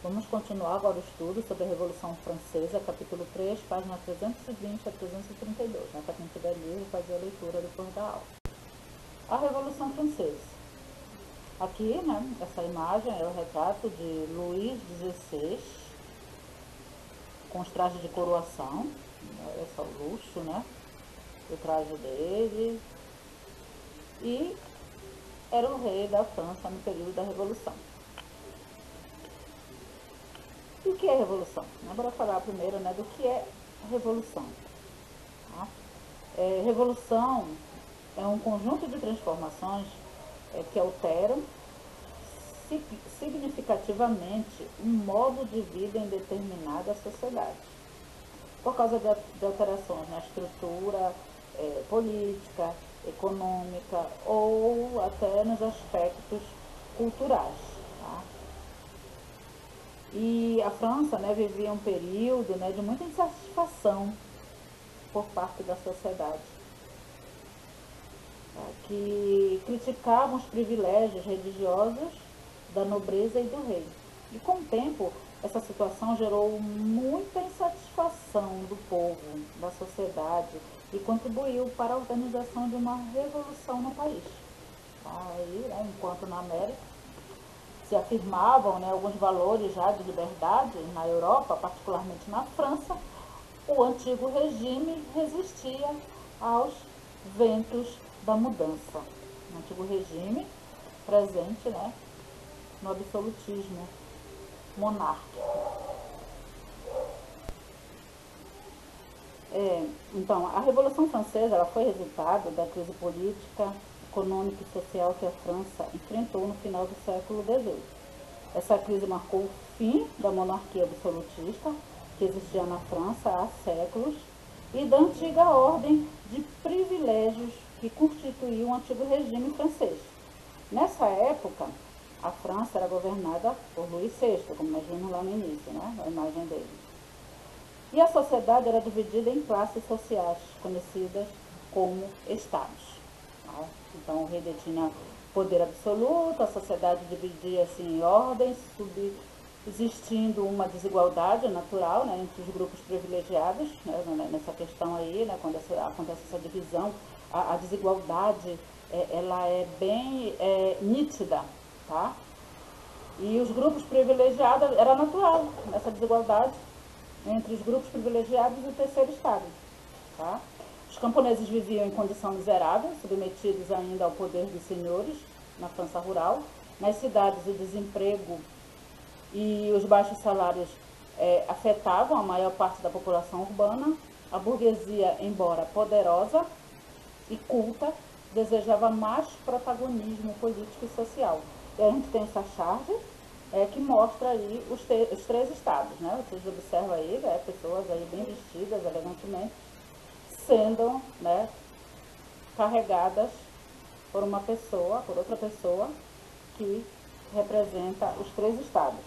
Vamos continuar agora o estudo sobre a Revolução Francesa, capítulo 3, página 320 a 332, né? Para quem tiver livro, fazer a leitura depois da aula. A Revolução Francesa. Aqui, né, essa imagem é o retrato de Luís XVI, com os trajes de coroação, olha só o luxo, né, o traje dele, e era o rei da França no período da Revolução. E o que é revolução? Bora falar primeiro, né, do que é revolução. Tá? Revolução é um conjunto de transformações que alteram significativamente um modo de vida em determinada sociedade, por causa de alterações na estrutura política, econômica ou até nos aspectos culturais. Tá? E a França, né, vivia um período, né, de muita insatisfação por parte da sociedade, que criticavam os privilégios religiosos da nobreza e do rei. E com o tempo, essa situação gerou muita insatisfação do povo, da sociedade, e contribuiu para a organização de uma revolução no país. Aí, né, enquanto na América se afirmavam, né, alguns valores já de liberdade na Europa, particularmente na França, o antigo regime resistia aos ventos da mudança. O antigo regime presente, né, no absolutismo monárquico. Então, a Revolução Francesa ela foi resultado da crise política, econômica e social que a França enfrentou no final do século XVIII. Essa crise marcou o fim da monarquia absolutista, que existia na França há séculos, e da antiga ordem de privilégios que constituía o antigo regime francês. Nessa época, a França era governada por Luís VI, como nós vimos lá no início, né, a imagem dele. E a sociedade era dividida em classes sociais, conhecidas como estados. Tá? Então, o rei detinha poder absoluto, a sociedade dividia-se em ordens, existindo uma desigualdade natural, né, entre os grupos privilegiados, né, nessa questão aí, né, quando acontece essa divisão, a desigualdade ela é bem nítida, tá? E os grupos privilegiados, era natural essa desigualdade entre os grupos privilegiados e o terceiro estado, tá? Os camponeses viviam em condição miserável, submetidos ainda ao poder dos senhores na França rural. Nas cidades, o desemprego e os baixos salários afetavam a maior parte da população urbana. A burguesia, embora poderosa e culta, desejava mais protagonismo político e social. E a gente tem essa charge que mostra aí os três estados, né? Vocês observam aí, pessoas aí bem vestidas, elegantemente, sendo, né, carregadas por outra pessoa que representa os três estados.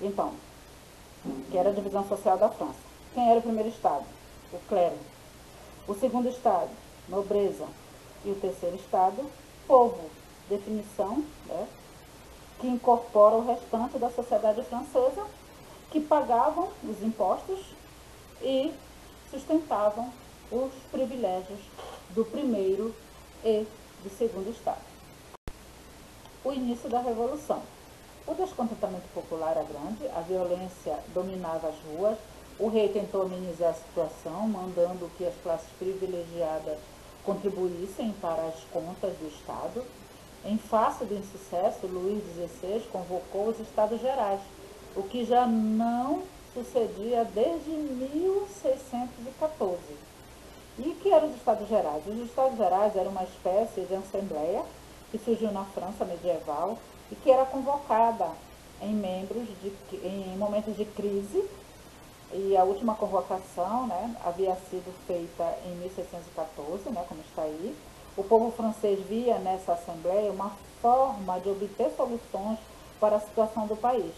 Então, que era a divisão social da França. Quem era o primeiro estado? O clero. O segundo estado, nobreza. E o terceiro estado, povo. Definição, né, que incorpora o restante da sociedade francesa, que pagavam os impostos e sustentavam os privilégios do primeiro e do segundo estado. O início da Revolução. O descontentamento popular era grande, a violência dominava as ruas, o rei tentou amenizar a situação, mandando que as classes privilegiadas contribuíssem para as contas do Estado. Em face do insucesso, Luís XVI convocou os Estados Gerais, o que já não sucedia desde 1614. E o que eram os Estados Gerais? Os Estados Gerais eram uma espécie de assembleia que surgiu na França medieval e que era convocada em momentos de crise, e a última convocação, né, havia sido feita em 1614, né, como está aí. O povo francês via nessa assembleia uma forma de obter soluções para a situação do país.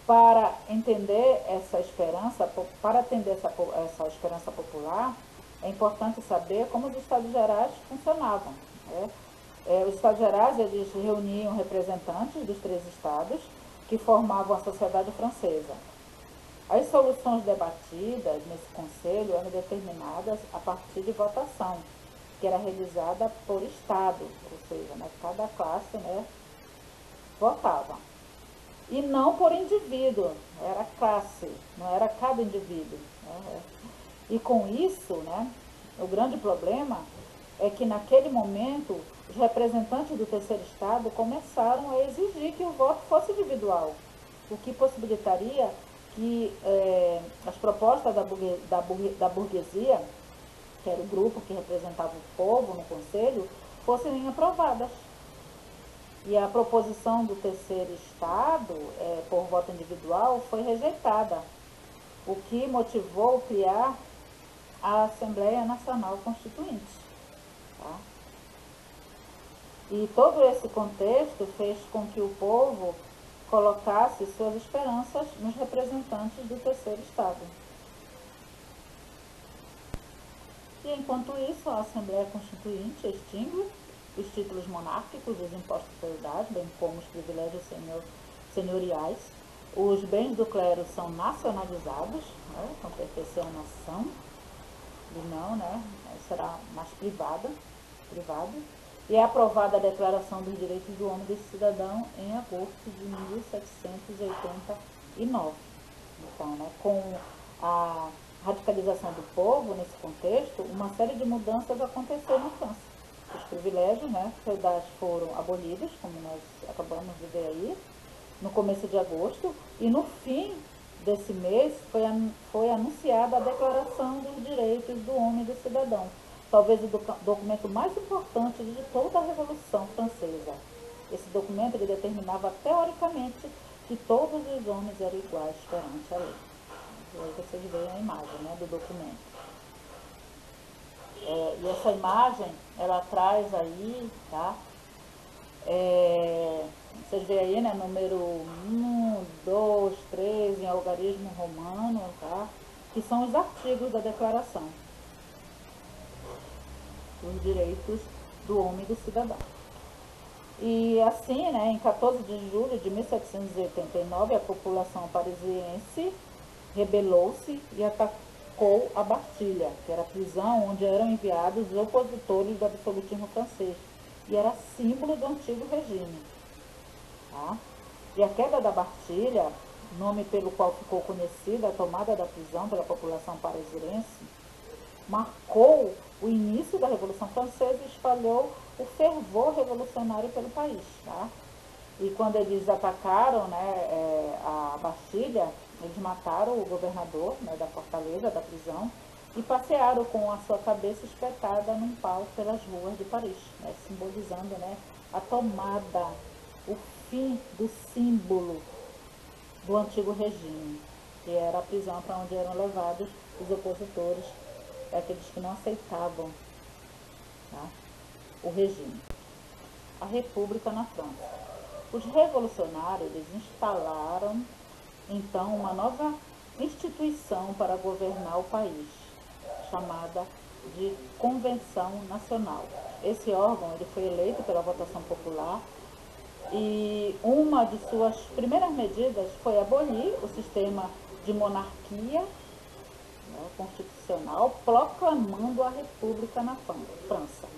Para entender essa esperança, para atender essa esperança popular, é importante saber como os Estados Gerais funcionavam, né? Os Estados Gerais eles reuniam representantes dos três estados que formavam a sociedade francesa. As soluções debatidas nesse conselho eram determinadas a partir de votação, que era realizada por Estado, ou seja, né, cada classe, né, votava. E não por indivíduo, era classe, não era cada indivíduo. Né? E com isso, né, o grande problema é que naquele momento os representantes do terceiro estado começaram a exigir que o voto fosse individual, o que possibilitaria que as propostas da burguesia, que era o grupo que representava o povo no conselho, fossem aprovadas. E a proposição do terceiro estado, por voto individual, foi rejeitada, o que motivou criar a Assembleia Nacional Constituinte. Tá? E todo esse contexto fez com que o povo colocasse suas esperanças nos representantes do terceiro estado. E enquanto isso, a Assembleia Constituinte extingue os títulos monárquicos, os impostos feudais, bem como os privilégios senhoriais. Os bens do clero são nacionalizados, né, com pertencem à nação, e não, né, será mais privado. E é aprovada a Declaração dos Direitos do Homem e do Cidadão em agosto de 1789. Então, né, com a radicalização do povo nesse contexto, uma série de mudanças aconteceu na França. Os privilégios, né, feudais foram abolidos, como nós acabamos de ver aí, no começo de agosto, e no fim desse mês foi anunciada a Declaração dos Direitos do Homem e do Cidadão, talvez o documento mais importante de toda a Revolução Francesa. Esse documento ele determinava teoricamente que todos os homens eram iguais perante a lei. E aí vocês veem a imagem, né, do documento. E essa imagem, ela traz aí, tá? Vocês veem aí, né, número 1, 2, 3, em algarismo romano, tá? Que são os artigos da declaração dos direitos do homem e do cidadão. E assim, né, em 14 de julho de 1789, a população parisiense rebelou-se e atacou a Bastilha, que era a prisão onde eram enviados os opositores do absolutismo francês, e era símbolo do antigo regime. Tá? E a queda da Bastilha, nome pelo qual ficou conhecida a tomada da prisão pela população parisiense, marcou o início da Revolução Francesa e espalhou o fervor revolucionário pelo país. Tá? E quando eles atacaram, né, a Bastilha, eles mataram o governador, né, da fortaleza, da prisão, e passearam com a sua cabeça espetada num pau pelas ruas de Paris, né, simbolizando, né, a tomada, o fim do símbolo do antigo regime, que era a prisão para onde eram levados os opositores, aqueles que não aceitavam, tá, o regime. A República na França. Os revolucionários eles instalaram, então, uma nova instituição para governar o país, chamada de Convenção Nacional. Esse órgão ele foi eleito pela votação popular e uma de suas primeiras medidas foi abolir o sistema de monarquia, né, constitucional, proclamando a República na França.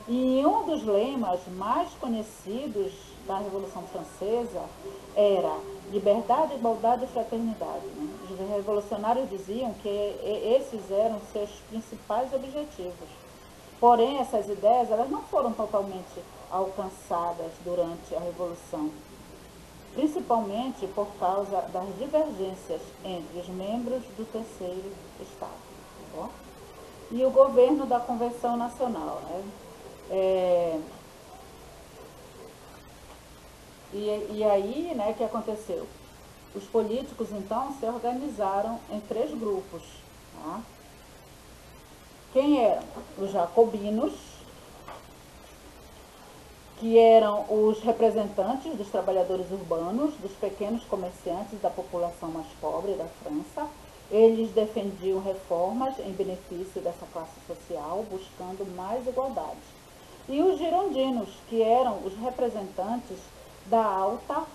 E um dos lemas mais conhecidos da Revolução Francesa era liberdade, igualdade e fraternidade. Né? Os revolucionários diziam que esses eram seus principais objetivos. Porém, essas ideias elas não foram totalmente alcançadas durante a Revolução, principalmente por causa das divergências entre os membros do terceiro Estado. Tá bom? E o governo da Convenção Nacional, né? E aí, né, o que aconteceu? Os políticos, então, se organizaram em 3 grupos. Tá? Quem eram? Os jacobinos, que eram os representantes dos trabalhadores urbanos, dos pequenos comerciantes da população mais pobre da França. Eles defendiam reformas em benefício dessa classe social, buscando mais igualdade. E os girondinos, que eram os representantes da alta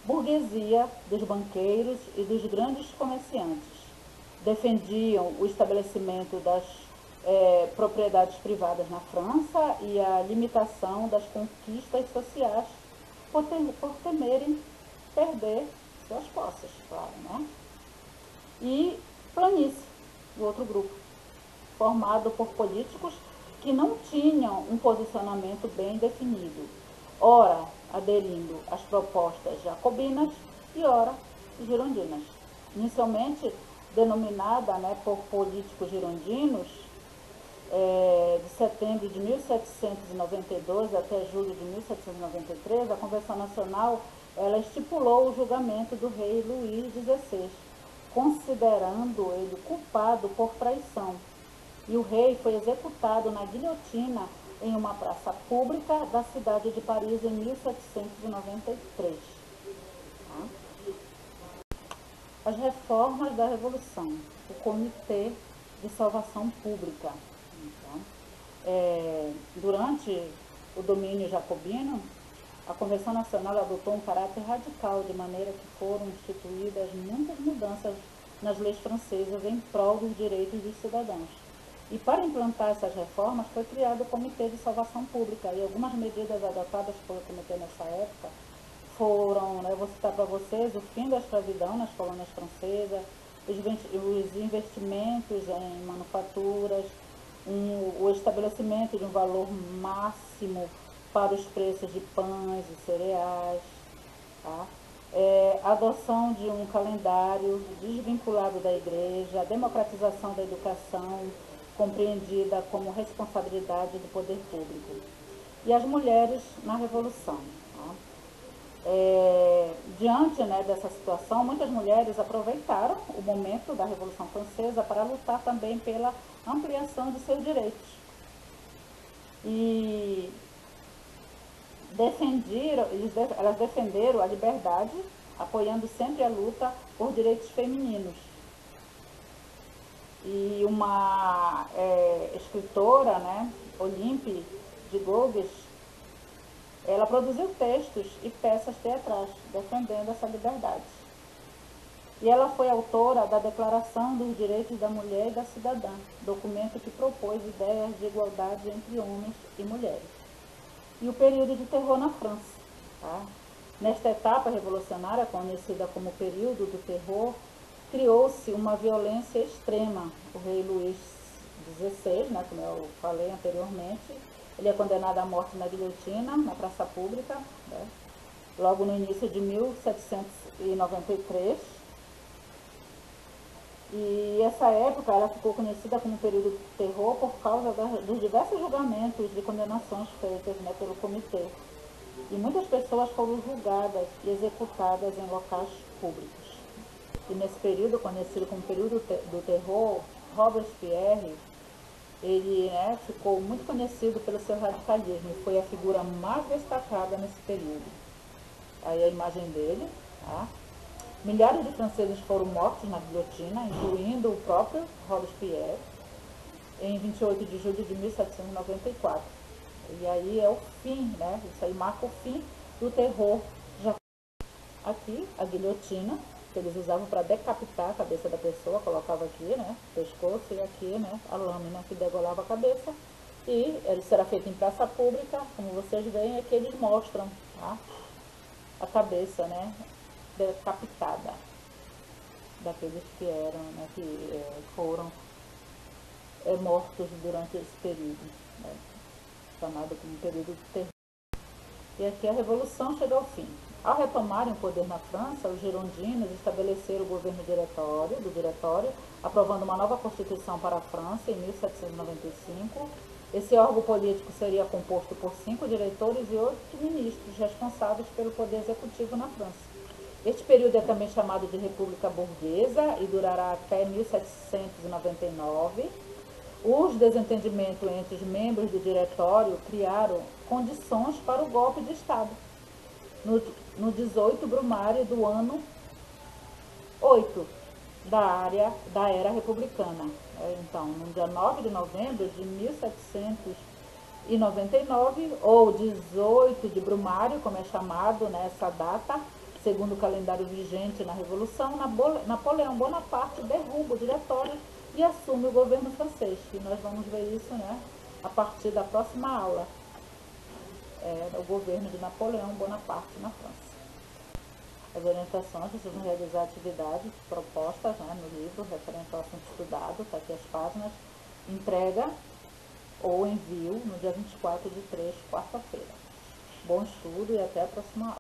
burguesia, dos banqueiros e dos grandes comerciantes. Defendiam o estabelecimento das propriedades privadas na França e a limitação das conquistas sociais por temerem perder suas posses, claro, né? E planície, o outro grupo, formado por políticos que não tinham um posicionamento bem definido, ora aderindo às propostas jacobinas e ora girondinas. Inicialmente denominada, né, por políticos girondinos, de setembro de 1792 até julho de 1793, a Convenção Nacional ela estipulou o julgamento do rei Luís XVI, considerando ele culpado por traição. E o rei foi executado na guilhotina em uma praça pública da cidade de Paris em 1793. As reformas da Revolução, o Comitê de Salvação Pública. Durante o domínio jacobino, a Convenção Nacional adotou um caráter radical, de maneira que foram instituídas muitas mudanças nas leis francesas em prol dos direitos dos cidadãos. E para implantar essas reformas foi criado o Comitê de Salvação Pública, e algumas medidas adotadas pelo comitê nessa época foram, vou citar para vocês, o fim da escravidão nas colônias francesas, os investimentos em manufaturas, o estabelecimento de um valor máximo para os preços de pães e cereais, tá? A adoção de um calendário desvinculado da igreja, a democratização da educação, compreendida como responsabilidade do poder público. E as mulheres na Revolução. Tá? Diante dessa situação, muitas mulheres aproveitaram o momento da Revolução Francesa para lutar também pela ampliação de seus direitos. E elas defenderam a liberdade, apoiando sempre a luta por direitos femininos. E uma escritora, Olympe de Gouges, ela produziu textos e peças teatrais defendendo essa liberdade. E ela foi autora da Declaração dos Direitos da Mulher e da Cidadã, documento que propôs ideias de igualdade entre homens e mulheres. E o período de terror na França. Tá? Nesta etapa revolucionária, conhecida como período do terror, criou-se uma violência extrema. O rei Luís XVI, como eu falei anteriormente, ele é condenado à morte na guilhotina, na praça pública, logo no início de 1793. E essa época ela ficou conhecida como período de terror por causa dos diversos julgamentos de condenações feitas pelo comitê. E muitas pessoas foram julgadas e executadas em locais públicos. E nesse período, conhecido como período do terror, Robespierre, ele ficou muito conhecido pelo seu radicalismo e foi a figura mais destacada nesse período. Aí a imagem dele, tá? Milhares de franceses foram mortos na guilhotina, incluindo o próprio Robespierre, em 28 de julho de 1794. E aí é o fim, isso aí marca o fim do terror. Aqui, a guilhotina, que eles usavam para decapitar a cabeça da pessoa, colocava aqui, pescoço, e aqui, a lâmina que degolava a cabeça. E ele será feito em praça pública, como vocês veem, aqui eles mostram, tá? A cabeça, decapitada daqueles que eram, que foram mortos durante esse período, chamado como período de terror. E aqui a Revolução chegou ao fim. Ao retomarem o poder na França, os girondinos estabeleceram o governo do diretório, aprovando uma nova constituição para a França em 1795. Esse órgão político seria composto por 5 diretores e 8 ministros responsáveis pelo poder executivo na França. Este período é também chamado de República Burguesa e durará até 1799. Os desentendimentos entre os membros do diretório criaram condições para o golpe de Estado. No 18 Brumário do ano 8 da era republicana. Então, no dia 9 de novembro de 1799, ou 18 de Brumário, como é chamado nessa data, Segundo o calendário vigente na Revolução, Napoleão Bonaparte derruba o diretório e assume o governo francês. E nós vamos ver isso, né, a partir da próxima aula. O governo de Napoleão Bonaparte na França. As orientações, vocês vão realizar atividades propostas, né, no livro, referente ao assunto estudado, está aqui as páginas. Entrega ou envio no dia 24/3, quarta-feira. Bom estudo e até a próxima aula.